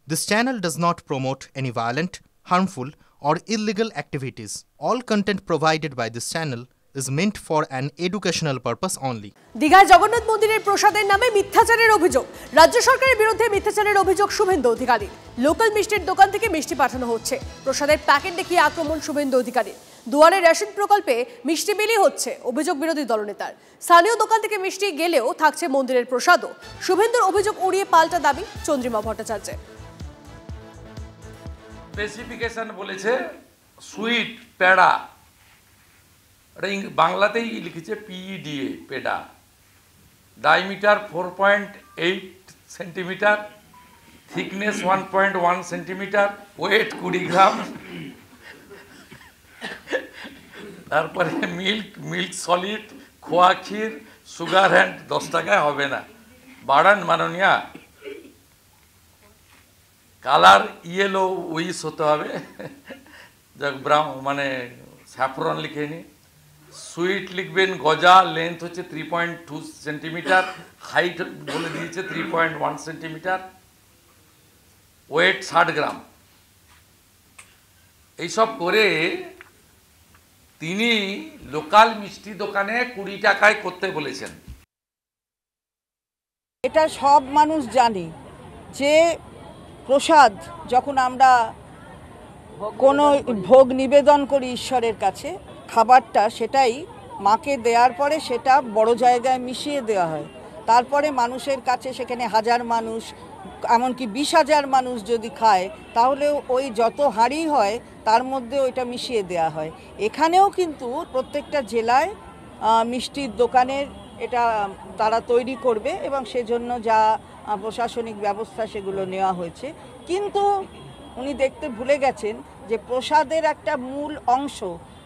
This channel does not promote any violent, harmful, or illegal activities. All content provided by this channel is meant for an educational purpose only. দীঘায় জগন্নাথ মন্দিরের প্রসাদের নামে মিথ্যাচারের অভিযোগ। রাজ্য সরকারের বিরুদ্ধে মিথ্যাচারের অভিযোগ শুভেন্দু অধিকারী। লোকাল মিষ্টির দোকান থেকে মিষ্টি পাঠানো হচ্ছে। প্রসাদের প্যাকেট দেখিয়ে আক্রমণ শুভেন্দু অধিকারী। দুয়ারে রেশন প্রকল্পে মিষ্টি বিলি হচ্ছে, অভিযোগ বিরোধী দলনেতার। স্থানীয় দোকান থেকে মিষ্টি গেলেও থাকছে মন্দিরের প্রসাদও। শুভেন্দুর অভিযোগ উড়িয়ে পাল্টা দাবি চন্দ্রিমা ভট্টাচার্যের। স্পেসিফিকেশন বলেছে সুইট পেড়া, বাংলাতেই লিখেছে PEDA peda, diameter 4.8 centimetre, thickness 1.1 centimetre, weight 20 gram. তারপরে মিল্ক সলিড, খোয়া ক্ষীর, সুগার হ্যান্ড 10 টাকায় হবে না, বাড়ান মাননীয়া। কালার ইয়েলো উইস হতে হবে, ব্রাউন মানে স্যাফরন লিখে নি। সুইট লিখবেন গজা, লেন্থ হচ্ছে 3.2 সেন্টিমিটার, হাইট বলে দিয়েছে 3.1 সেন্টিমিটার, ওয়েট 60 গ্রাম। এইসব করে তিনি লোকাল মিষ্টি দোকানে 20 টাকায় করতে বলেছেন। এটা সব মানুষ জানে যে প্রসাদ যখন আমরা কোনো ভোগ নিবেদন করি ঈশ্বরের কাছে, খাবারটা সেটাই মাকে দেওয়ার পরে সেটা বড় জায়গায় মিশিয়ে দেওয়া হয়। তারপরে মানুষের কাছে সেখানে 1000 মানুষ, এমনকি 20,000 মানুষ যদি খায় তাহলে ওই যত হাঁড়ি হয় তার মধ্যে ওইটা মিশিয়ে দেওয়া হয়। এখানেও কিন্তু প্রত্যেকটা জেলায় মিষ্টির দোকানের এটা তারা তৈরি করবে এবং সেজন্য যা প্রশাসনিক ব্যবস্থা সেগুলো নেওয়া হয়েছে। কিন্তু উনি দেখতে ভুলে গেছেন যে প্রসাদের একটা মূল অংশ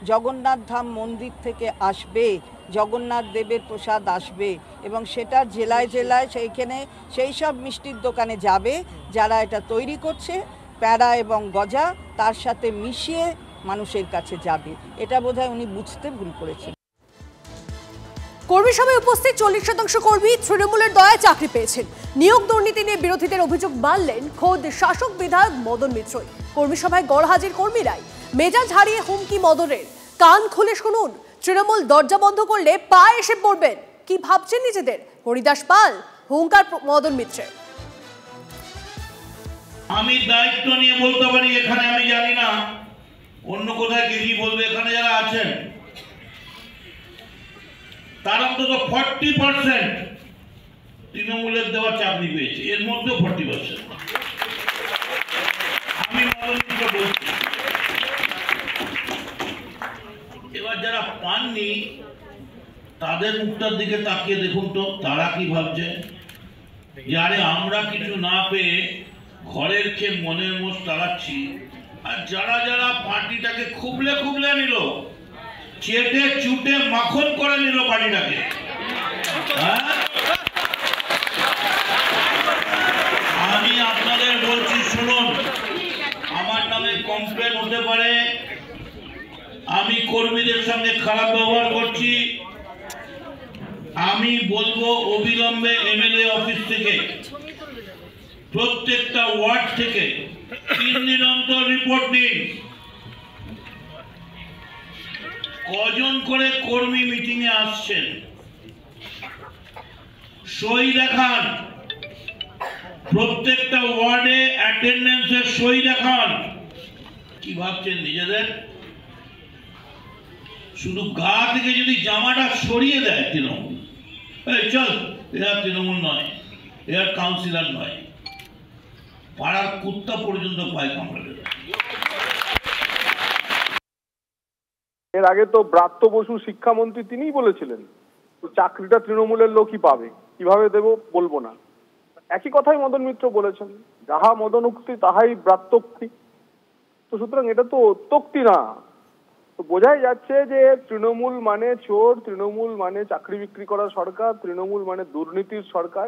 জগন্নাথ ধাম মন্দির থেকে আসবে, জগন্নাথ দেবের প্রসাদ আসবে এবং সেটা জেলায় জেলায় সেইখানে সেই সব মিষ্টির দোকানে যাবে যারা এটা তৈরি করছে, প্যাড়া এবং গজা তার সাথে মিশিয়ে মানুষের কাছে যাবে। এটা বোধহয় উনি বুঝতে ভুল করেছেন। কর্মী সভায় উপস্থিত 40% কর্মী তৃণমূলের দয়ায় চাকরি পেয়েছেন। নিয়োগ দুর্নীতি নিয়ে বিরোধীদের অভিযোগ মানলেন খোদ শাসক বিধায়ক মদন মিত্রই। কর্মী সভায় গড়হাজির কর্মীরাই। মেজাজ হারিয়ে হুমকি মদনের। কান খুলে শুনুন, তৃণমূল দরজা বন্ধ করলে পা এসে পড়বেন। কি ভাবছেন নিজেদের? হরিদাস পাল হুঙ্কার মদন মিত্রের। আমি দায়িত্ব নিয়ে বলতে পারি, এখানে আমি জানি না অন্য কোথায় কি বলবে। এখানে যারা আছেন তার অন্তত 40% তৃণমূলের দেওয়া চাকরি পেয়েছে, এর মধ্যে 40%। আমি মদনকে বলছি, এবার যারা পাননি তাদের মুখটার দিকে তাকিয়ে দেখুন তো তারা কি ভাবছে। যে আরে আমরা কিছু না পেয়ে ঘরের খেয়ে মনের মোষ তাড়াচ্ছি, আর যারা যারা পার্টিটাকে খুবলে খুবলে নিল, চেটে চুটে মাখন করে নিল পার্টিটাকে, আমি আপনাদের বলছি শুনুন, আমার নামে কমপ্লেন হতে পারে, আমি কর্মীদের সঙ্গে খারাপ ব্যবহার করছি। আমি বলবো অবিলম্বে MLA অফিস থেকে প্রত্যেকটা ওয়ার্ড থেকে 3 দিন অন্তর রিপোর্ট নিন, কজন করে কর্মী মিটিং এ আসছেন, সই দেখান, প্রত্যেকটা ওয়ার্ডে অ্যাটেন্ডেন্সের সই দেখান। কি ভাবছেন নিজেদের? শুধু গা থেকে যদি জামাটা সরিয়ে দেয় তৃণমূল, এই চল এরা তৃণমূল নয়, এরা কাউন্সিলর নয়, পাড়ার কুত্তা পর্যন্ত পায় কামড়াবে। এর আগে তো ব্রাত্য বসু শিক্ষামন্ত্রী তিনিই বলেছিলেন চাকরিটা তৃণমূলের লোকই পাবে, কিভাবে দেব বলবো না। একই কথাই মদন মিত্র বলেছেন, যাহা মদন উক্তি তাহাই ব্রাত্যোক্তি। তো সুতরাং এটা তো উত্তক্তি না, তো বোঝাই যাচ্ছে যে তৃণমূল মানে চোর, তৃণমূল মানে চাকরি বিক্রি করা সরকার, তৃণমূল মানে দুর্নীতির সরকার।